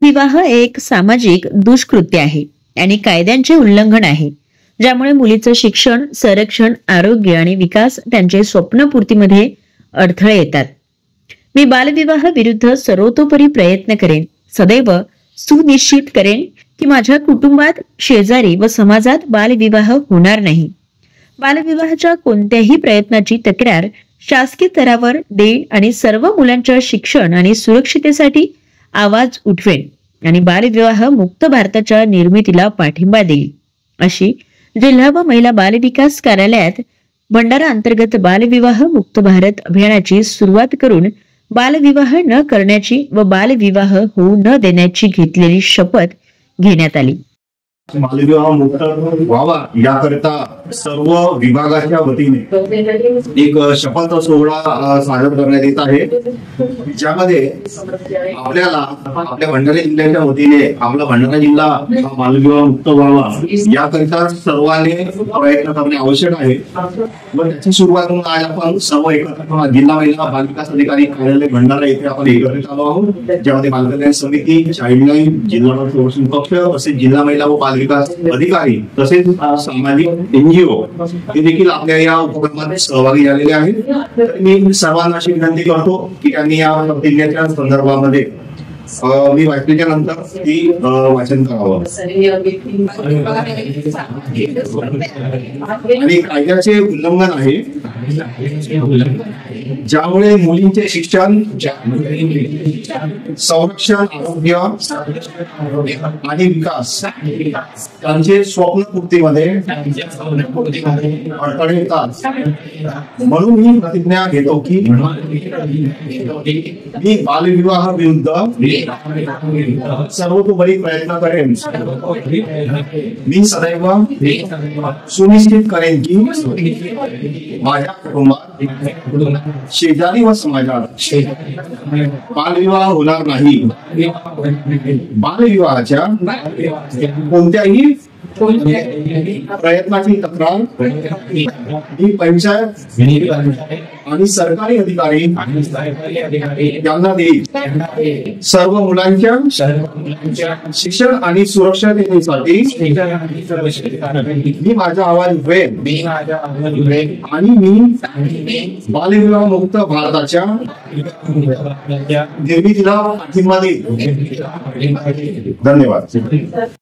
विवाह एक सामाजिक दुष्कृत्य आहे आणि कायद्यांचे उल्लंघन आहे, ज्यामुळे मुलीचं शिक्षण, संरक्षण, आरोग्य आणि विकास त्यांचे स्वप्नपूर्तीमध्ये अडथळे येतात. मी बालविवाह विरुद्ध सर्वतोपरी प्रयत्न करेन. सदैव सुनिश्चित करेन की माझ्या कुटुंबात, शेजारी व समाजात बालविवाह होणार नाही. बालविवाहाच्या कोणत्याही प्रयत्नाची तक्रार शासकीय स्तरावर देईन आणि सर्व मुलांच्या शिक्षण आणि सुरक्षितेसाठी आवाज उठवेन आणि बालविवाह मुक्त भारताच्या निर्मितीला पाठिंबा देईल, अशी जिल्हा व महिला बालविकास कार्यालयात भंडारा अंतर्गत बालविवाह मुक्त भारत अभियानाची सुरुवात करून बालविवाह न करण्याची व बालविवाह होऊ न देण्याची घेतलेली शपथ घेण्यात आली. बालविवाह मुक्त व्हावा याकरिता सर्व विभागाच्या वतीने एक शपथ सोहळा सादर करण्यात येत आहे, ज्यामध्ये आपल्याला आपल्या भंडारा जिल्ह्याच्या वतीने आपला भंडारा जिल्हा हा बालविवाह मुक्त व्हावा याकरिता सर्वांनी प्रयत्न करणे आवश्यक आहे. व त्याची सुरुवात म्हणून आज आपण सर्व एकत्र जिल्हा महिला बालविकास अधिकारी कार्यालय भंडारा येथे आपण एकत्रित आलो आहोत, ज्यामध्ये बालकल्याण समिती, चाइल्डलाईन, जिल्हा संरक्षण कक्ष, तसेच जिल्हा महिला व बालविकास अधिकारी तसेच सामाजिक NGO हे देखील आपल्या या उपक्रमात सहभागी झालेले आहेत. तर मी सर्वांना अशी विनंती करतो की त्यांनी या प्रतिज्ञेच्या संदर्भामध्ये मी वाचल्याच्या नंतर ती वाचन करावं. आणि कायद्याचे उल्लंघन आहे, ज्यामुळे मुलींचे शिक्षण, संरक्षण, आरोग्य आणि विकास त्यांचे स्वप्नपूर्तीमध्ये अडथळे येतात. म्हणून मी प्रतिज्ञा घेतो की मी बालविवाह विरुद्ध सर्वतोपरी प्रयत्न करेन. मी सदैव सुनिश्चित करेन की माझ्या कुटुंबात, शेजारी व समाजात बालविवाह होणार नाही. बालविवाहाच्या कोणत्याही प्रयत्नाची तक्रार ही पंचायत आणि सरकारी अधिकारी यांना देईल. सर्व मुलांच्या शिक्षण आणि सुरक्षिततेसाठी मी माझा आवाज उठवेन आणि मी बालविवाह मुक्त भारताच्या निर्मितीला पाठिंबा देईल. धन्यवाद.